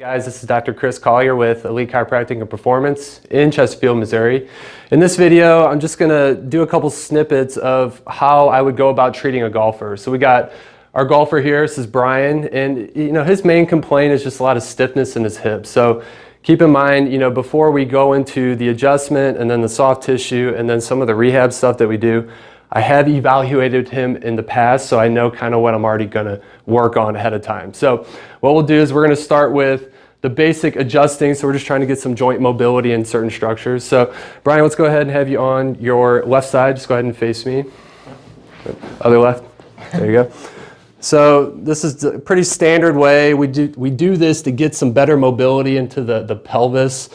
Guys, this is Dr. Chris Collier with Elite Chiropractic and Performance in Chesterfield, Missouri. In this video, I'm just going to do a couple snippets of how I would go about treating a golfer. So we got our golfer here, this is Brian, and his main complaint is just a lot of stiffness in his hips. So keep in mind, before we go into the adjustment and then the soft tissue and then some of the rehab stuff that we do, I have evaluated him in the past, so I know kind of what I'm already going to work on ahead of time. So what we'll do is we're going to start with the basic adjusting, so we're just trying to get some joint mobility in certain structures. So Brian, let's go ahead and have you on your left side. Just go ahead and face me. Other left. There you go. So this is a pretty standard way. We do this to get some better mobility into the pelvis.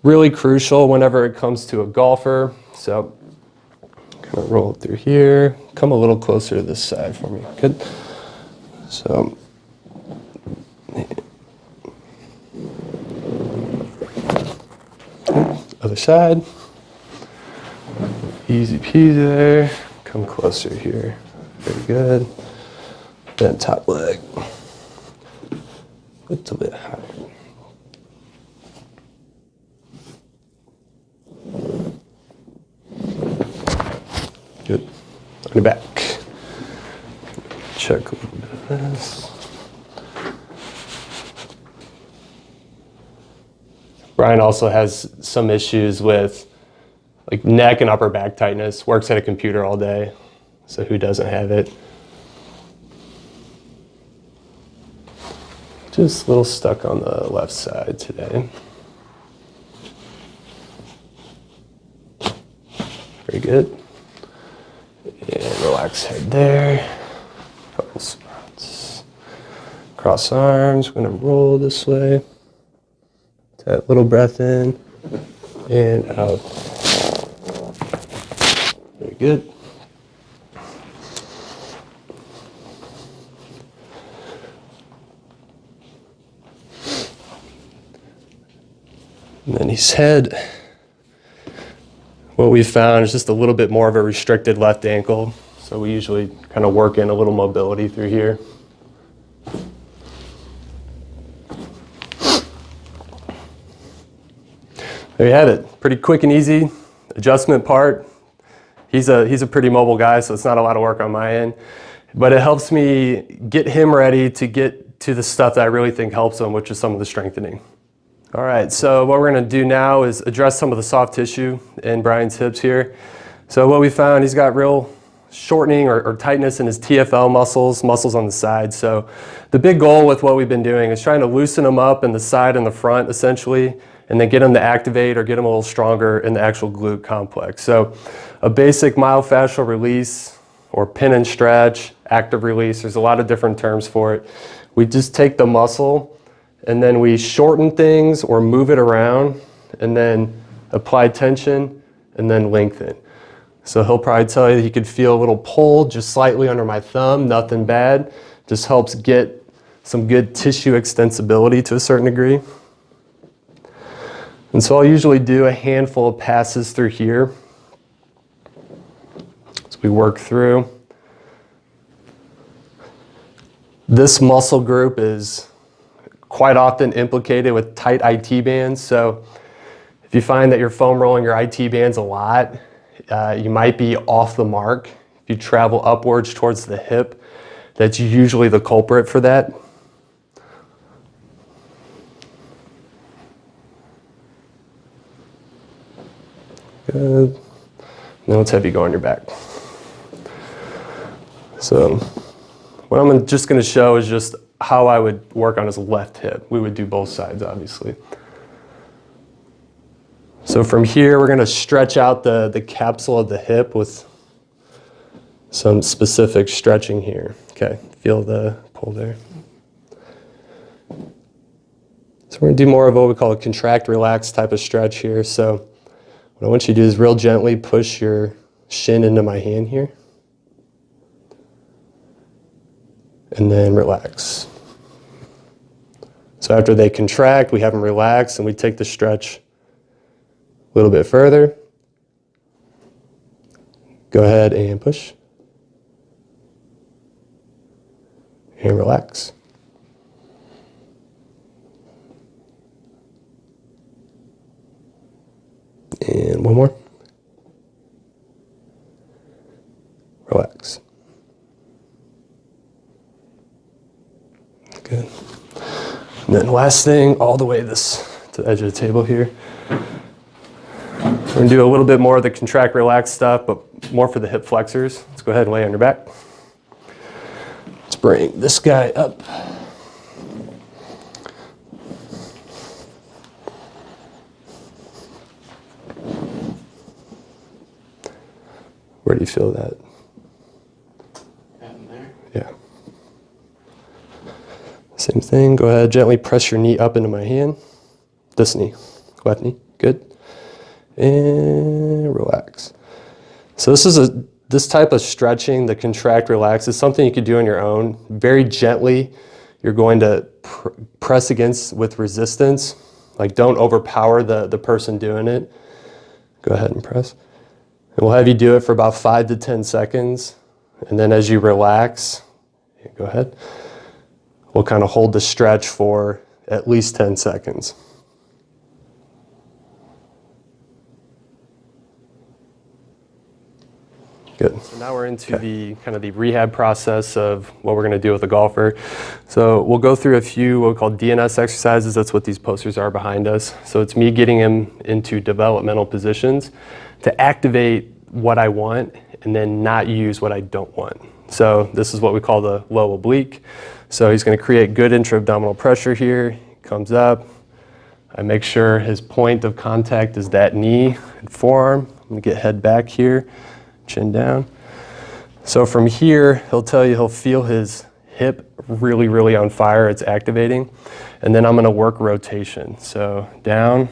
Really crucial whenever it comes to a golfer. So kind of roll it through here. Come a little closer to this side for me. Good. So other side. Easy peasy there. Come closer here. Very good. Then top leg. A little bit higher. Good. On your back. Check a little bit of this. Brian also has some issues with like neck and upper back tightness, works at a computer all day, so who doesn't have it? Just a little stuck on the left side today. Very good. And relax head there. Couple spots. Cross arms, we're gonna roll this way. That little breath in and out. Very good. And then his head, what we found is just a little bit more of a restricted left ankle. So we usually kind of work in a little mobility through here. There you have it. Pretty quick and easy adjustment part. He's a pretty mobile guy, so it's not a lot of work on my end. But it helps me get him ready to get to the stuff that I really think helps him, which is some of the strengthening. All right, so what we're gonna do now is address some of the soft tissue in Brian's hips here. So what we found, he's got real shortening or tightness in his TFL muscles on the side. So the big goal with what we've been doing is trying to loosen them up in the side and the front, essentially, and then get them to activate or get them a little stronger in the actual glute complex. So a basic myofascial release or pin and stretch, active release, there's a lot of different terms for it. We just take the muscle and then we shorten things or move it around and then apply tension and then lengthen. So he'll probably tell you he could feel a little pull just slightly under my thumb, nothing bad. Just helps get some good tissue extensibility to a certain degree. And so I'll usually do a handful of passes through here as we work through. This muscle group is quite often implicated with tight IT bands. So if you find that you're foam rolling your IT bands a lot, you might be off the mark. If you travel upwards towards the hip, that's usually the culprit for that. Good. Now let's have you go on your back. So what I'm just going to show is just how I would work on his left hip. We would do both sides, obviously. So from here, we're going to stretch out the capsule of the hip with some specific stretching here. Okay, feel the pull there. So we're going to do more of what we call a contract, relax type of stretch here. So what I want you to do is real gently push your shin into my hand here. And then relax. So after they contract, we have them relax and we take the stretch a little bit further. Go ahead and push. And relax. And one more. Relax. Good. And then last thing, all the way to the edge of the table here. We're gonna do a little bit more of the contract, relax stuff, but more for the hip flexors. Let's go ahead and lay on your back. Let's bring this guy up. Where do you feel that? Down there? Yeah. Same thing, go ahead, gently press your knee up into my hand. This knee, left knee, good. And relax. So this type of stretching, the contract, relax, is something you could do on your own. Very gently, you're going to press against with resistance. Like don't overpower the person doing it. Go ahead and press. And we'll have you do it for about 5 to 10 seconds. And then as you relax, go ahead. We'll kind of hold the stretch for at least 10 seconds. Good. So now we're into the kind of the rehab process of what we're going to do with the golfer. So we'll go through a few what we call DNS exercises. That's what these posters are behind us. So it's me getting him into developmental positions to activate what I want and then not use what I don't want. So this is what we call the low oblique. So he's going to create good intra-abdominal pressure here. He comes up. I make sure his point of contact is that knee and forearm. I'm going to get head back here. Chin down. So from here, he'll tell you he'll feel his hip really, really on fire. It's activating. And then I'm going to work rotation. So down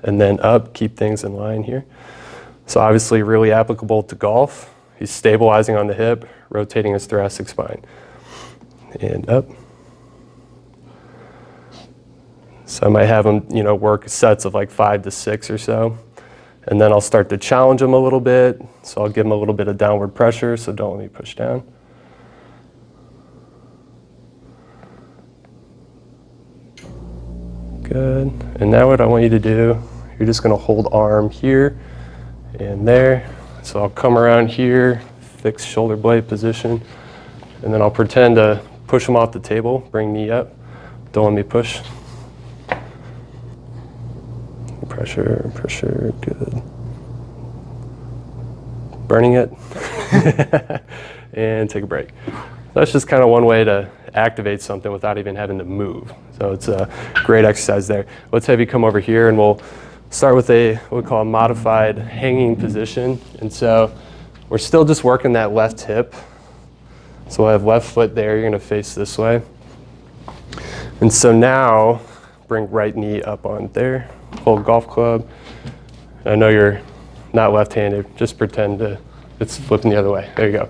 and then up, keep things in line here. So obviously really applicable to golf. He's stabilizing on the hip, rotating his thoracic spine. And up. So I might have him, work sets of like 5 to 6 or so. And then I'll start to challenge him a little bit. So I'll give him a little bit of downward pressure, so don't let me push down. Good. And now what I want you to do, you're just going to hold arm here and there. So I'll come around here, fix shoulder blade position, and then I'll pretend to push him off the table, bring knee up. Don't let me push. Pressure, pressure, good. Burning it. And take a break. That's just kind of one way to activate something without even having to move. So it's a great exercise there. Let's have you come over here and we'll start with what we call a modified hanging position. And so we're still just working that left hip. So we'll have left foot there, you're gonna face this way. And so now, bring right knee up on there. Hold golf club. I know you're not left-handed, just pretend it's flipping the other way. There you go.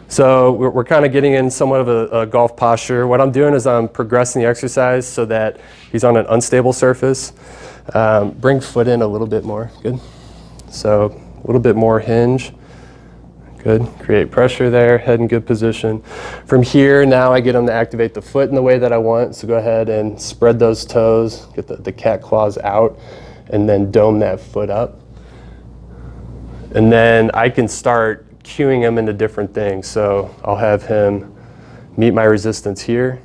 So we're kind of getting in somewhat of a golf posture. What I'm doing is I'm progressing the exercise so that he's on an unstable surface. Bring foot in a little bit more, good. So a little bit more hinge, good. Create pressure there, head in good position. From here, now I get him to activate the foot in the way that I want. So go ahead and spread those toes, get the cat claws out, and then dome that foot up. And then I can start cueing him into different things. So I'll have him meet my resistance here.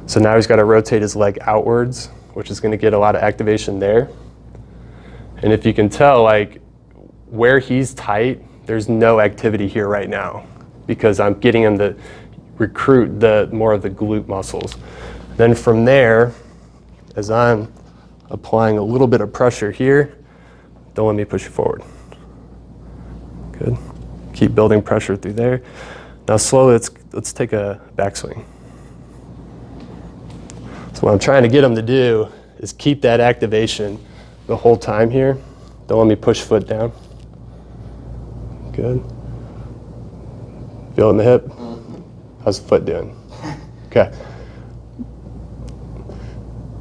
So now he's got to rotate his leg outwards, which is going to get a lot of activation there. And if you can tell, like where he's tight, there's no activity here right now because I'm getting him to recruit more of the glute muscles. Then from there, as I'm applying a little bit of pressure here, don't let me push you forward. Good. Keep building pressure through there. Now slowly, let's take a backswing. So what I'm trying to get him to do is keep that activation the whole time here. Don't let me push foot down. Good. Feel it in the hip? How's the foot doing? Okay.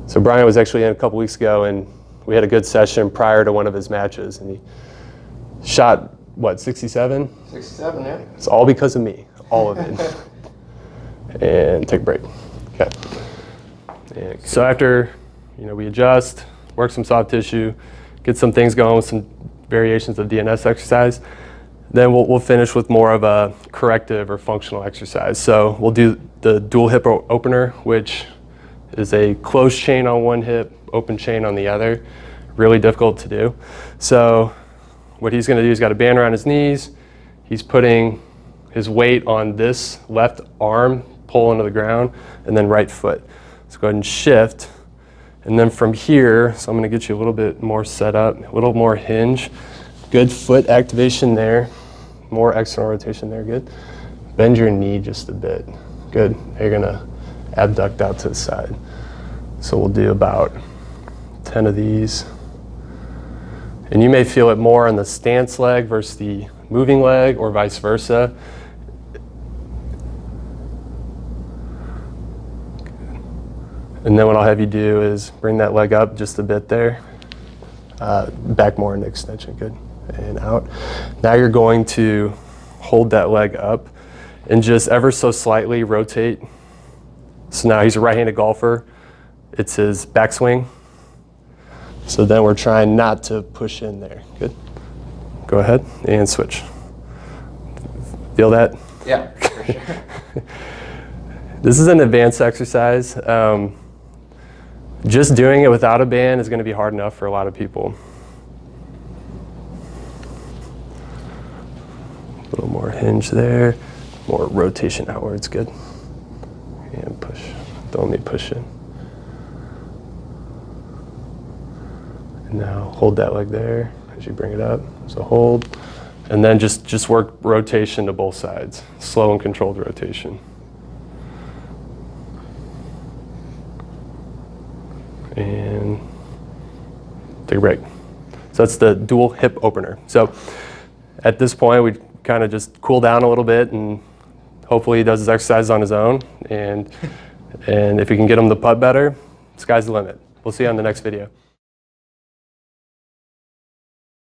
So Brian was actually in a couple weeks ago and we had a good session prior to one of his matches and he shot, what, 67? 67, yeah. It's all because of me, all of it. And take a break. Okay. And so after, we adjust, work some soft tissue, get some things going with some variations of DNS exercise. Then we'll finish with more of a corrective or functional exercise. So we'll do the dual hip opener, which is a closed chain on one hip, open chain on the other. Really difficult to do. So what he's going to do, he's got a band around his knees. He's putting his weight on this left arm, pull into the ground, and then right foot. So go ahead and shift. And then from here, so I'm going to get you a little bit more set up, a little more hinge. Good foot activation there. More external rotation there, good. Bend your knee just a bit. Good. Now you're going to abduct out to the side. So we'll do about 10 of these. And you may feel it more on the stance leg versus the moving leg, or vice versa. And then what I'll have you do is bring that leg up just a bit there. Back more into extension, good. And out. Now you're going to hold that leg up and just ever so slightly rotate. So now he's a right-handed golfer. It's his backswing. So then we're trying not to push in there. Good. Go ahead and switch. Feel that? Yeah, for sure. This is an advanced exercise. Just doing it without a band is going to be hard enough for a lot of people. A little more hinge there, more rotation outwards, good. And push, don't let me push in. And now hold that leg there as you bring it up, so hold. And then just work rotation to both sides, slow and controlled rotation. And take a break. So that's the dual hip opener. So at this point, we kind of just cool down a little bit, and hopefully he does his exercises on his own. And if we can get him to putt better, sky's the limit. We'll see you on the next video.